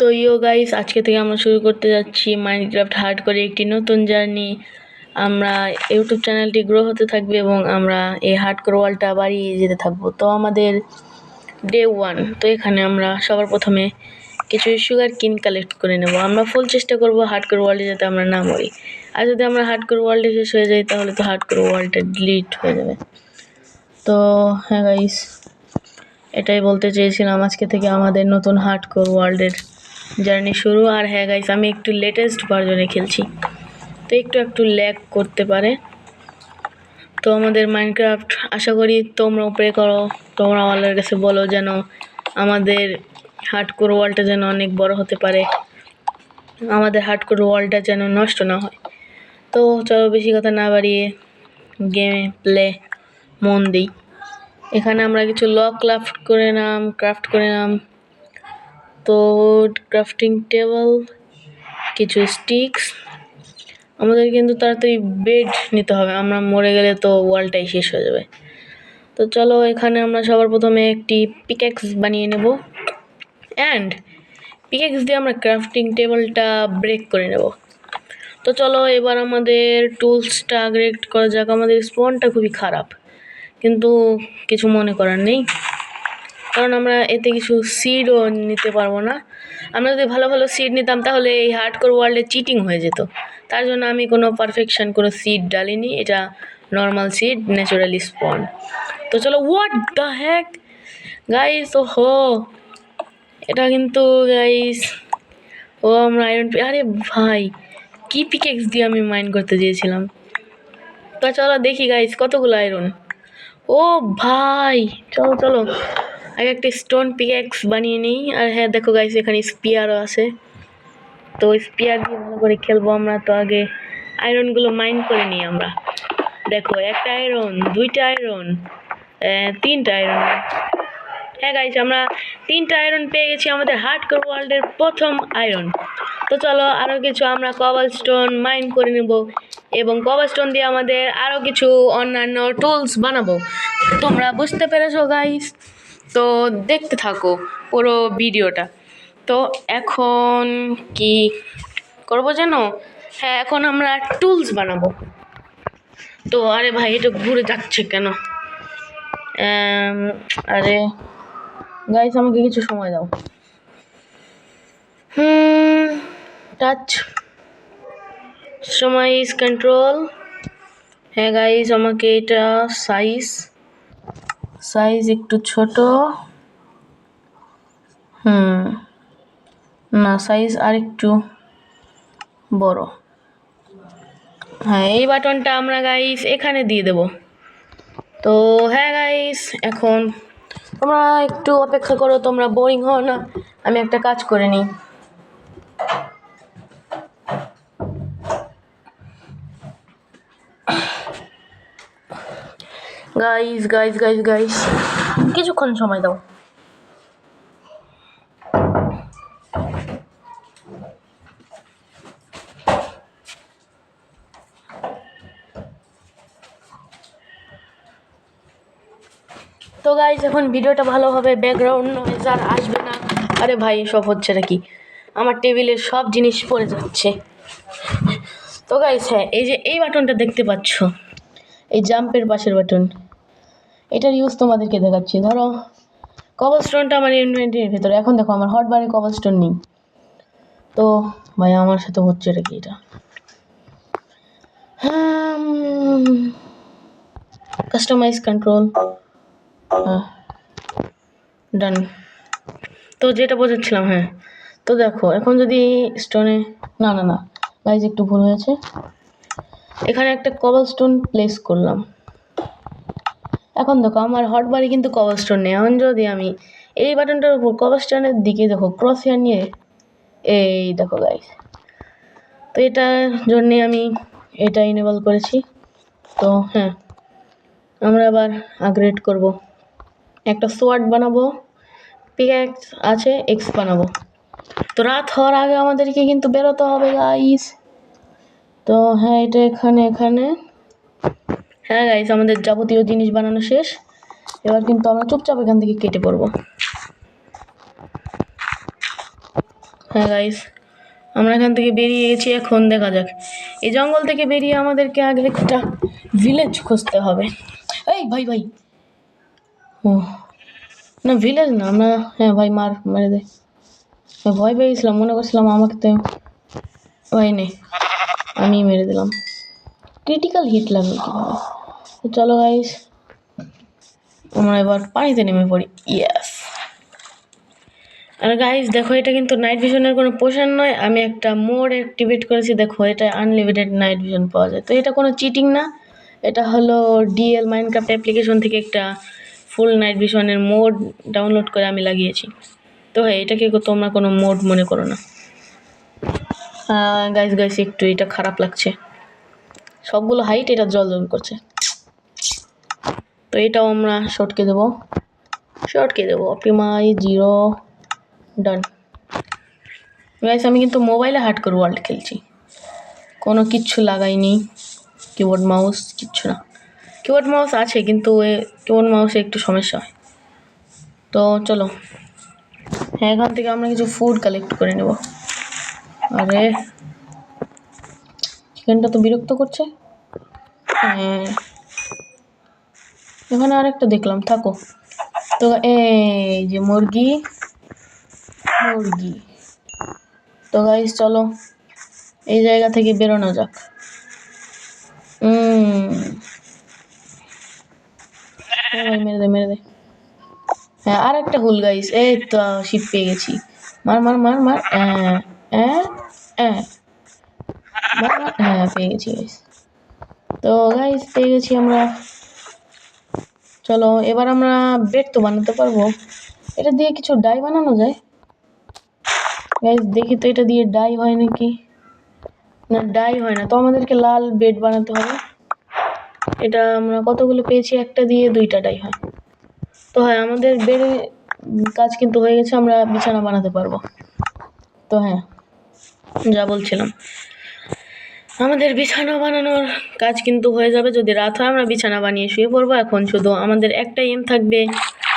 তো গাইস, আজকে থেকে আমরা শুরু করতে যাচ্ছি মাইনক্রাফট হার্ড করে একটি নতুন জার্নি। আমরা ইউটিউব চ্যানেলটি গ্রো হতে থাকবে এবং আমরা এই হার্ড করে ওয়ালটা বাড়িয়ে যেতে থাকবো। তো আমাদের ডে 1। তো এখানে আমরা সবার প্রথমে কিছু সুগার কিন কালেক্ট করে নেব। আমরা ফুল চেষ্টা করব হার্ড করে ওয়ার্ল্ডে যাতে আমরা না মরি। আর যদি আমরা হার্ড করে ওয়ার্ল্ডে শেষ হয়ে যাই তাহলে তো হার্ড করে ওয়ার্ল্ডটা ডিলিট হয়ে যাবে। তো হ্যাঁ গাইস, এটাই বলতে চেয়েছিলাম, আজকে থেকে আমাদের নতুন হার্ড কোর ওয়ার্ল্ডের জার্নি শুরু। আর হ্যাঁ গাইস, আমি একটু লেটেস্ট ভার্জনে খেলছি, তো একটু ল্যাগ করতে পারে। তো আমাদের মাইনক্রাফট আশা করি তোমরা প্রে করো, তোমরা আল্লাহর কাছে বলো যেন আমাদের হার্ডকোর ওয়ার্ল্ডটা যেন অনেক বড় হতে পারে, আমাদের হার্ডকোর ওয়ার্ল্ডটা যেন নষ্ট না হয়। তো চলো বেশি কথা না বাড়িয়ে গেমে প্লে মন দিই। এখানে আমরা কিছু লক ক্রাফট করে নাম। তো ক্রাফটিং টেবিল, কিছু স্টিক্স। আমাদের কিন্তু তাড়াতাড়ি বেড নিতে হবে, আমরা মরে গেলে তো ওয়ালটাই শেষ হয়ে যাবে। তো চলো, এখানে আমরা সবার প্রথমে একটি পিক্যাক্স বানিয়ে নেব, অ্যান্ড পিক্যাক্স দিয়ে আমরা ক্রাফটিং টেবিলটা ব্রেক করে নেব। তো চলো এবার আমাদের টুলসটা আপগ্রেড করা যাক। আমাদের স্পনটা খুবই খারাপ, কিন্তু কিছু মনে করার নেই, কারণ আমরা এতে কিছু সিডও নিতে পারবো না। আমরা যদি ভালো ভালো সিড নিতাম তাহলে এই হার্ডকোর ওয়ার্ল্ডে চিটিং হয়ে যেত। তার জন্য আমি কোনো পারফেকশন কোনো সিড ডালিনি, এটা নর্মাল সিড, ন্যাচারালি স্পন। তো চলো, হোয়াট দ্য হ্যাক গাইস, ওহো এটা কিন্তু গাইস, আমরা আয়রন, আরে ভাই কি পিকেক্স দিয়ে আমি মাইন করতে চেয়েছিলাম। তো চলো দেখি গাইস কতগুলো আয়রন। ও ভাই, চলো আগে একটা স্টোন পিক্যাক্স বানিয়ে নিই। আর হ্যাঁ দেখো গাইস, এখানে স্পিয়ারও আছে, তো স্পিয়ার দিয়ে ভালো করে খেলবো আমরা। তো আগে আয়রনগুলো মাইন করে নিই আমরা। দেখো, একটা আয়রন, দুইটা আয়রন, তিনটা আয়রন। হ্যাঁ গাইস, আমরা 3টা আয়রন পেয়ে গেছি, আমাদের হার্ডকোর ওয়ার্ল্ডের প্রথম আয়রন। তো চলো আরও কিছু আমরা কবল স্টোন মাইন করে নেব এবং কবল স্টোন দিয়ে আমাদের আরও কিছু অন্যান্য টুলস বানাবো। তোমরা বুঝতে পেরেছো গাইস? তো দেখতে থাকো পুরো ভিডিওটা। তো এখন কি করবো জানো? হ্যাঁ, এখন আমরা টুলস বানাবো। তো আরে ভাই, এটা ঘুরে যাচ্ছে কেন? আরে গাইস, আমাকে কিছু সময় দাও। টাচ সময় ইজ কন্ট্রোল। হ্যাঁ গাইস, আমাকে এটা সাইজ একটু ছোট, না সাইজ আর একটু বড়। হ্যাঁ, এই বাটনটা আমরা গাইস এখানে দিয়ে দেব। তো হ্যাঁ গাইস, এখন তোমরা একটু অপেক্ষা করো, তোমরা বোরিং হও না, আমি একটা কাজ করে নিই। গাইস কিছুক্ষণ সময় দাও। তো গাইস, এখন ভিডিওটা ভালো হবে, ব্যাকগ্রাউন্ড নয়েজ আর আসবে না। আরে ভাই, সব হচ্ছে নাকি? আমার টেবিলের সব জিনিস পড়ে যাচ্ছে। তো গাইস, হ্যাঁ, এই যে এই বাটনটা দেখতে পাচ্ছ, এই জাম্পের পাশের বাটন, এটার ইউজ তোমাদেরকে দেখাচ্ছি। ধরো কবল স্টোনটা আমার ইনভেন্টরির ভেতরে, এখন দেখো আমার হটবারে কবল স্টোন নেই। তো ভাই, আমার সাথে হচ্ছে এটা কি? এটা কাস্টমাইজ কন্ট্রোল, ডান। তো যেটা বোঝাচ্ছিলাম, হ্যাঁ, তো দেখো এখন যদি স্টোনে না গাইজ, একটু ভুল হয়েছে। এখানে একটা কবল স্টোন প্লেস করলাম, এখন দেখো আমার হটবারে কিন্তু কবল স্টোন নেই। এখন যদি আমি এই বাটনটার উপর কবল স্টোনের দিকে দেখো ক্রস হেয়ার নিয়ে, এই দেখো গাইজ, তো এটার জন্যে আমি এটা ইনেবল করেছি। তো হ্যাঁ, আমরা আবার আপগ্রেড করব, একটা সোয়ার্ড বানাবো, পিক্যাক্স আছে, এক্স বানাবো। তো রাত হওয়ার আগে আমাদেরকে কিন্তু বেরোতে হবে গাইস। তো হ্যাঁ, এটা এখানে হ্যাঁ গাইস, আমাদের যাবতীয় জিনিস বানানো শেষ। এবার কিন্তু আমরা চুপচাপ এখান থেকে কেটে পড়বো। হ্যাঁ গাইস, আমরা এখান থেকে বেরিয়ে গেছি। এখন দেখা যাক, এই জঙ্গল থেকে বেরিয়ে আমাদেরকে আগে একটা ভিলেজ খুঁজতে হবে। এই ভাই ভাই, ও না ভিলেজ না, আমরা হ্যাঁ ভাই মেরে দে। ভয় পেয়ে গেছিলাম, মনে করছিলাম আমাকে তো ভয় নেই, আমি মেরে দিলাম। ক্রিটিক্যাল হিট লাগলো কীভাবে? তো চলো গাইস, আমরা এবার পানিতে নেমে পড়ি। ইয়েস। আর গাইস দেখো, এটা কিন্তু নাইট ভিশনের কোনো পোশন নয়, আমি একটা মোড অ্যাক্টিভেট করেছি। দেখো, এটা আনলিমিটেড নাইট ভিশন পাওয়া যায়। তো এটা কোনো চিটিং না, এটা হলো ডিএল মাইনক্রাফট অ্যাপ্লিকেশন থেকে একটা ফুল নাইট ভিশনের মোড ডাউনলোড করে আমি লাগিয়েছি। তো হ্যাঁ, এটাকে তোমরা কোনো মোড মনে করো না। গাইস গাইস, একটু এটা খারাপ লাগছে, সবগুলো হাইট এটা জল করছে। তো এটাও আমরা শর্টকে দেবো অপটিমাইজ 0 ডান। গাইস আমি কিন্তু মোবাইলে হার্ডকোর ওয়ার্ল্ড খেলছি, কোনো কিচ্ছু লাগাইনি, কিবোর্ড মাউস কিচ্ছু না। কিবোর্ড মাউস আছে কিন্তু কিবোর্ড মাউসে একটু সমস্যা হয়। তো চলো, হ্যাঁ এখান থেকে আমরা কিছু ফুড কালেক্ট করে নেব। আরে চিকেনটা তো বিরক্ত করছে। হ্যাঁ, এখানে আরেকটা দেখলাম, থাকো। তো এই যে মুরগি। তো গাইস চলো, এই জায়গা থেকে বেরোনো যাক। মেরে দে। হ্যাঁ, আর একটা হুল গাইস, এই তো শিপ পেয়ে গেছি। মার হ্যাঁ পেয়ে গেছি গাইস। তো গাইস পেয়ে গেছি আমরা। চলো এবার আমরা বেড তো বানাতে পারবো, এটা দিয়ে কিছু ডাই বানানো যায়। গাইস দেখি তো এটা দিয়ে ডাই হয় নাকি। না, ডাই হয় না, তো আমাদেরকে লাল বেড বানাতে হবে। এটা আমরা কতগুলো পেয়েছি, একটা দিয়ে 2টা ডাই হয়। তো হ্যাঁ, আমাদের বেডে কাজ কিন্তু হয়ে গেছে, আমরা বিছানা বানাতে পারবো। তো হ্যাঁ, যা বলছিলাম, আমাদের বিছানা বানানোর কাজ কিন্তু হয়ে যাবে। যদি রাত হয় আমরা বিছানা বানিয়ে শুয়ে পড়বো। এখন শুধু আমাদের একটা এম থাকবে,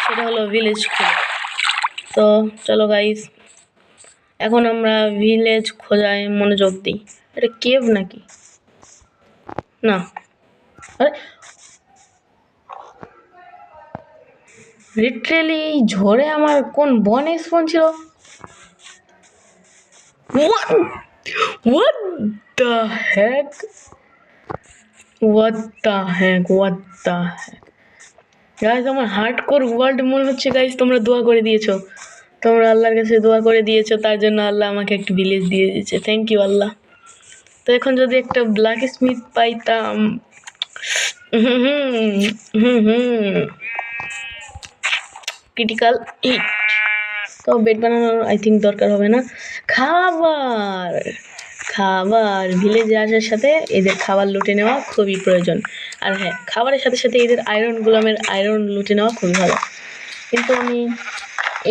সেটা হলো ভিলেজ খোঁজা। তো চলো গাইস, এখন আমরা ভিলেজ খোঁজায় মনোযোগ দিই। এটা কেভ নাকি? না, আরে লিটারেলি এই ঝড়ে আমার কোন বনে স্পন ছিল? What the heck? গাইস আমার হার্ডকোর ওয়ার্ল্ড মনে হচ্ছে। গাইস তোমরা দোয়া করে দিয়েছো, তোমরা আল্লাহর কাছে দোয়া করে দিয়েছো, তার জন্য আল্লাহ আমাকে একটা ভিলেজ দিয়ে দিয়েছে। থ্যাংক ইউ আল্লাহ। তো এখন যদি একটা ব্ল্যাক স্মিথ পাইতাম। Critical hit. তো বেড বানানোর আই থিঙ্ক দরকার হবে না। খাবার ভিলেজে আসার সাথে এদের খাবার লুটে নেওয়া খুবই প্রয়োজন। আর হ্যাঁ, খাবারের সাথে সাথে এদের আয়রন লুটে নেওয়া খুবই ভালো। কিন্তু আমি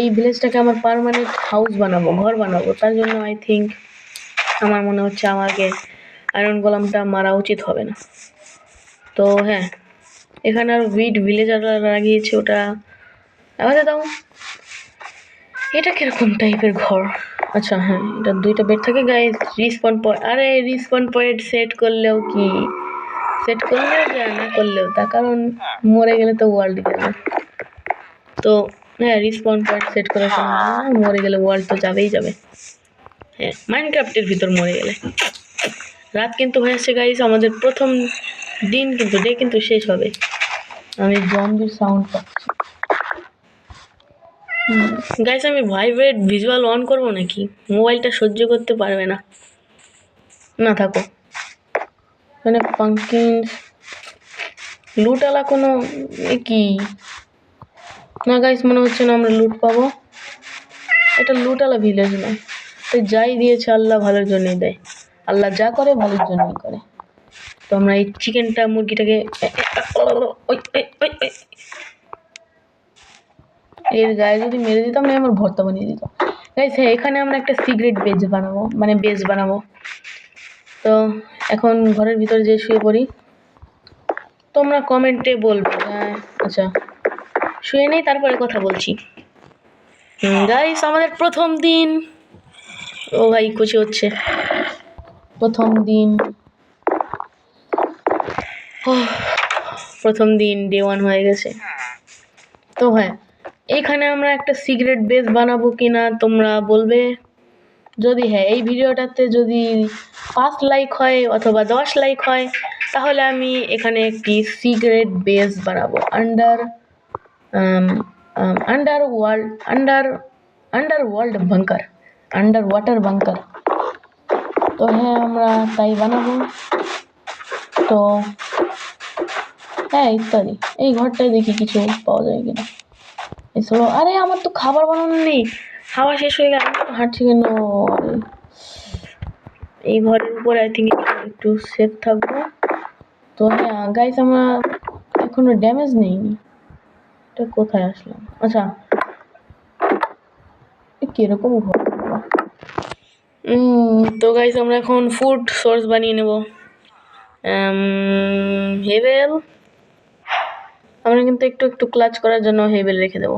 এই ভিলেজটাকে আমার পার্মানেন্ট হাউস বানাবো, ঘর বানাবো, তার জন্য আই থিঙ্ক আমার মনে হচ্ছে আমাকে আয়রন গোলামটা মারা উচিত হবে না। তো হ্যাঁ, এখানে আর ভিলেজাররা লাগিয়েছে, ওটা আমাদের দাও। এটা কিরকম টাইপের ঘর? আচ্ছা হ্যাঁ, এটা 2টা বেড থাকে। গাইস রিসপন পয়েন্ট, আরে রিসপন পয়েন্ট সেট করলেও যা, না করলেও তা, কারণ মরে গেলে তো ওয়ার্ল্ড যাবে। তো হ্যাঁ, রিসপন পয়েন্ট সেট করার সময় মরে গেলে ওয়ার্ল্ড তো যাবেই যাবে। হ্যাঁ, মাইনক্রাফটের ভিতর মরে গেলে। রাত কিন্তু হয়ে আসছে গাইস, আমাদের প্রথম দিন কিন্তু ডে কিন্তু শেষ হবে। আমি জম্বির সাউন্ড পাচ্ছি। গাইস আমি ভাইব্রেট ভিজুয়াল অন করবো নাকি? মোবাইলটা সহ্য করতে পারবে না। না থাকো, মানে পাঙ্কিন লুটওয়ালা কোনো কি না গাইস, মনে হচ্ছে না আমরা লুট পাবো। এটা লুটওয়ালা ভিলেজ নয়, তো যাই দিয়েছে আল্লাহ ভালোর জন্যই দেয়। আল্লাহ যা করে ভালোর জন্যই করে। তো আমরা এই চিকেনটা মুরগিটাকে এর গায়ে যদি মেরে দিতাম না, আমার ভর্তা বানিয়ে দিত। গাইস হ্যাঁ, এখানে আমরা একটা সিক্রেট বেজ বানাবো। তো এখন ঘরের ভিতরে যে শুয়ে পড়ি। তোমরা কমেন্টে বলবে। হ্যাঁ আচ্ছা, শুয়ে নেই তারপরে কথা বলছি। গাইস আমাদের প্রথম দিন, ও ভাই খুশি হচ্ছে প্রথম দিন ডে 1 হয়ে গেছে। তো হ্যাঁ, এখানে আমরা একটা সিক্রেট বেস বানাবো কিনা তোমরা বলবে। যদি হ্যাঁ এই ভিডিওটাতে যদি 5 লাইক হয় অথবা 10 লাইক হয় তাহলে আমি এখানে একটি সিক্রেট বেস বানাবো under world bunker, under water bunker. তো হ্যাঁ আমরা তাই বানাবো। তো হ্যাঁ ইত্যাদি। এই ঘরটায় দেখি কিছু পাওয়া যায় কিনা। এছাড়াও আরে আমার তো খাবার বানানো নেই, খাওয়া শেষ হয়ে গেলে আমি তো হাঁটছি কেন। এই ঘরের উপরে আই থিঙ্ক একটু সেফ থাকবো। তো হ্যাঁ গাইস আমরা এখনো ড্যামেজ নেইনি। এটা কোথায় আসলাম? আচ্ছা কিরকম ঘর। তো গাইস আমরা এখন ফুড সোর্স বানিয়ে নেব। হেভেল আমরা কিন্তু একটু একটু ক্লাচ করার জন্য হেভেল রেখে দেব।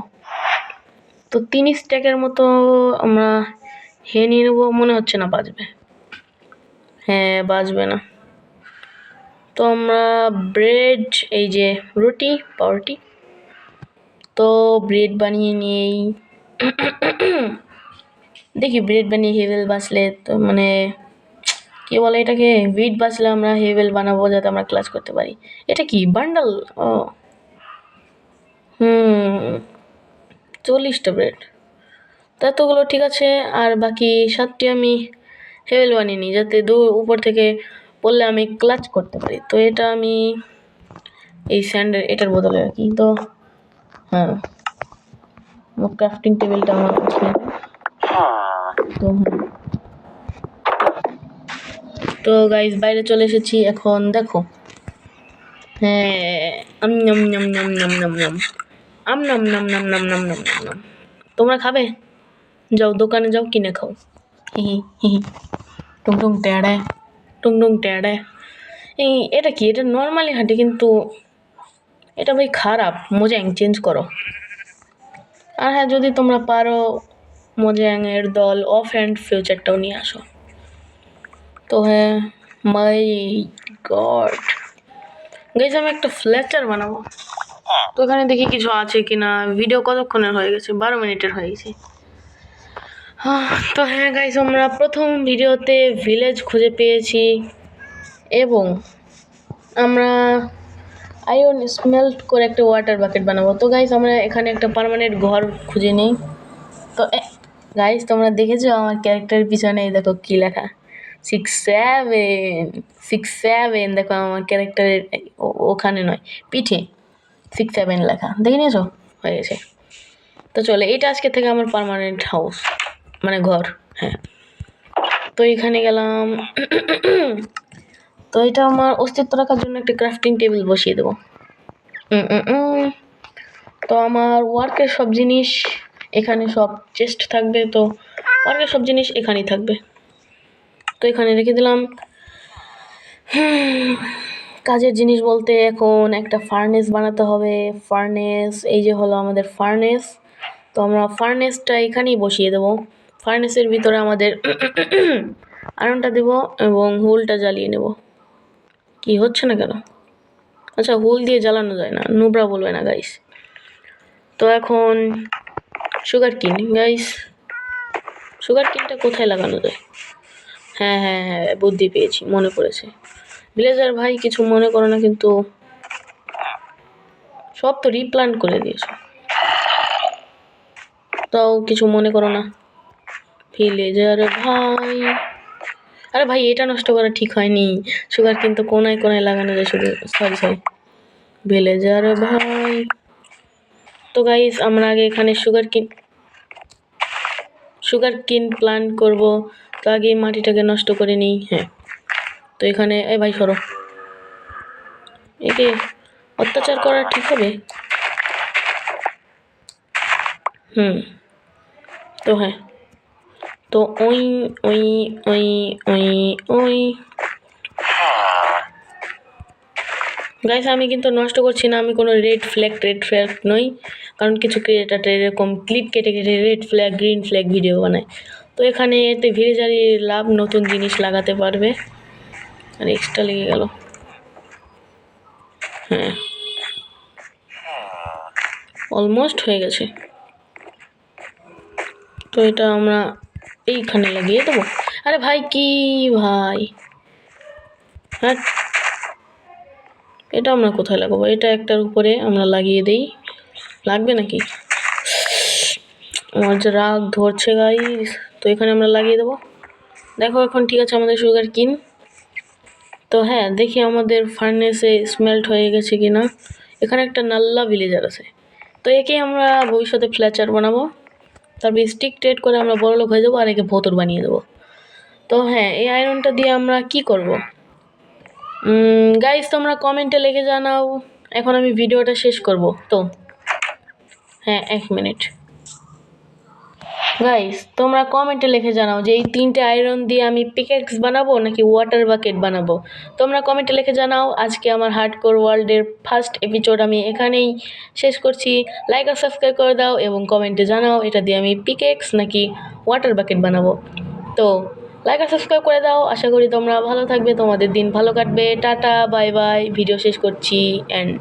তো 3 স্ট্যাকের মতো আমরা নিয়ে নেব। মনে হচ্ছে না বাজবে। হ্যাঁ বাজবে না। তো আমরা ব্রেড, এই যে রুটি পাউরুটি, তো ব্রেড বানিয়ে নিই। দেখি ব্রেড বানিয়ে হেভেল বাঁচলে তো মানে কি বলে এটাকে, হুইট বাঁচলে আমরা হেভেল বানাবো যাতে আমরা ক্লাচ করতে পারি। এটা কি বান্ডাল? ও 40টা ব্রেড, তা তোগুলো ঠিক আছে। আর বাকি 7টি আমি হেভেল বানিয়ে নিই যাতে উপর থেকে পড়লে আমি ক্লাচ করতে পারি। তো এটা আমি এই স্যান্ডের এটার বদলে রাখি। তো হ্যাঁ ক্রাফটিং টেবিলটা আমার উঠিয়ে তো তো গাইস বাইরে চলে এসেছি এখন দেখো। হ্যাঁ তোমরা খাবে? যাও দোকানে যাও কিনে খাও। টুং টুং ট্যাড়ে টুং টুং ট্যাড়ে। এটা কি? এটা নর্মালি হাঁটে কিন্তু এটা ভাই খারাপ। মোজাং চেঞ্জ করো। আর হ্যাঁ যদি তোমরা পারো মোজাংয়ের দল অফ অ্যান্ড ফিউচারটাও নিয়ে আসো। তো হ্যাঁ মাই গড গাইস আমি একটা ফ্লেচার বানাবো। তো এখানে দেখি কিছু আছে কিনা। ভিডিও কতক্ষণের হয়ে গেছে? 12 মিনিটের হয়ে গেছে। তো হ্যাঁ গাইস আমরা প্রথম ভিডিওতে ভিলেজ খুঁজে পেয়েছি এবং আমরা আয়রন স্মেল্ট করে একটা ওয়াটার বাকেট বানাবো। তো গাইস আমরা এখানে একটা পার্মানেন্ট ঘর খুঁজে নিই। তো গাইস তোমরা দেখেছো আমার ক্যারেক্টারের পিছনে দেখো কি লেখা, 67 দেখো আমার ক্যারেক্টারের ওখানে নয় পিঠে 67 লেখা দেখে নিয়েছো? হয়ে গেছে। তো চলে এটা আজকে থেকে আমার পার্মানেন্ট হাউস মানে ঘর। হ্যাঁ তো এখানে গেলাম। তো এটা আমার অস্তিত্ব রাখার জন্য একটা ক্রাফটিং টেবিল বসিয়ে দেবো। তো আমার ওয়ার্কের সব জিনিস এখানে সব চেস্ট থাকবে। তো ওয়ার্কের সব জিনিস এখানেই থাকবে। তো এখানে রেখে দিলাম। কাজের জিনিস বলতে এখন একটা ফার্নেস বানাতে হবে। ফার্নেস এই যে হলো আমাদের ফার্নেস। তো আমরা ফার্নেসটা এখানেই বসিয়ে দেবো। ফার্নেসের ভিতরে আমাদের আয়রনটা দেব এবং হুলটা জ্বালিয়ে নেব। কি হচ্ছে না কেন? আচ্ছা হুল দিয়ে জ্বালানো যায় না, নুবরা বলবে না গাইস। তো এখন সুগার কিন গাইস, সুগার কিনটা কোথায় লাগানো যায়? হ্যাঁ হ্যাঁ হ্যাঁ বুদ্ধি পেয়েছি, মনে পড়েছে। ভিলেজার ভাই কিছু মনে করো না কিন্তু, সব তো রিপ্লান্ট করে দিয়েছো, তাও কিছু মনে করো না ভিলেজার ভাই। আরে ভাই এটা নষ্ট করা ঠিক হয়নি। সুগার কিন্তু কোনায় কোনায় লাগানো যায় শুধু। সরি ভিলেজার ভাই। তো গাইস আমরা আগে এখানে সুগার কিন প্লান্ট করব। তো আগে মাটিটাকে নষ্ট করে নিই। হ্যাঁ তো এখানে এই ভাই সরো, একে অত্যাচার করা ঠিক হবে? তো হ্যাঁ তো ওই ওই ওই ওই ওই গাইস আমি কিন্তু নষ্ট করছি না, আমি কোনো রেড ফ্ল্যাগ নই। কারণ কিছু ক্রিয়েটার এরকম ক্লিপ কেটে কেটে red flag green flag video বানায়। তো এখানে এতে ভিড়ে লাভ, নতুন জিনিস লাগাতে পারবে। আর এক্সট্রা লেগে গেল। হ্যাঁ, অলমোস্ট হয়ে গেছে। তো এটা আমরা এইখানে লাগিয়ে দেবো। আরে ভাই কি ভাই, হ্যাঁ এটা আমরা কোথায় লাগাবো? এটা একটার উপরে আমরা লাগিয়ে দেই, লাগবে নাকি? আমার যে রাগ ধরছে গাইস। তো এখানে আমরা লাগিয়ে দেবো। দেখো এখন ঠিক আছে আমাদের সুগার কিন। তো হ্যাঁ, দেখি আমাদের ফার্নেসে স্মেল্ট হয়ে গেছে কিনা। এখানে একটা নাল্লা ভিলেজার আছে, তো একে আমরা ভবিষ্যতে ফ্ল্যাচার বানাবো। তারপর স্টিক ট্রেড করে আমরা বড়লোক হয়ে যাবো আর একে ভোতর বানিয়ে দেবো। তো হ্যাঁ, এই আয়রনটা দিয়ে আমরা কি করব? গাইস তোমরা কমেন্টে লিখে জানাও। এখন আমি ভিডিওটা শেষ করব। তো হ্যাঁ, 1 মিনিট। গাইস তোমরা কমেন্টে লিখে জানাও যে এই 3টে আয়রন দিয়ে আমি পিকেক্স বানাবো নাকি ওয়াটার বাকেট বানাবো। তোমরা কমেন্টে লিখে জানাও। আজকে আমার হার্ডকোর ওয়ার্ল্ডের ফার্স্ট এপিসোড আমি এখানেই শেষ করছি। লাইক আর সাবস্ক্রাইব করে দাও এবং কমেন্টে জানাও এটা দিয়ে আমি পিকেক্স নাকি ওয়াটার বাকেট বানাবো। তো লাইক আর সাবস্ক্রাইব করে দাও। আশা করি তোমরা ভালো থাকবে, তোমাদের দিন ভালো কাটবে। টাটা, বাই বাই, ভিডিও শেষ করছি, এন্ড।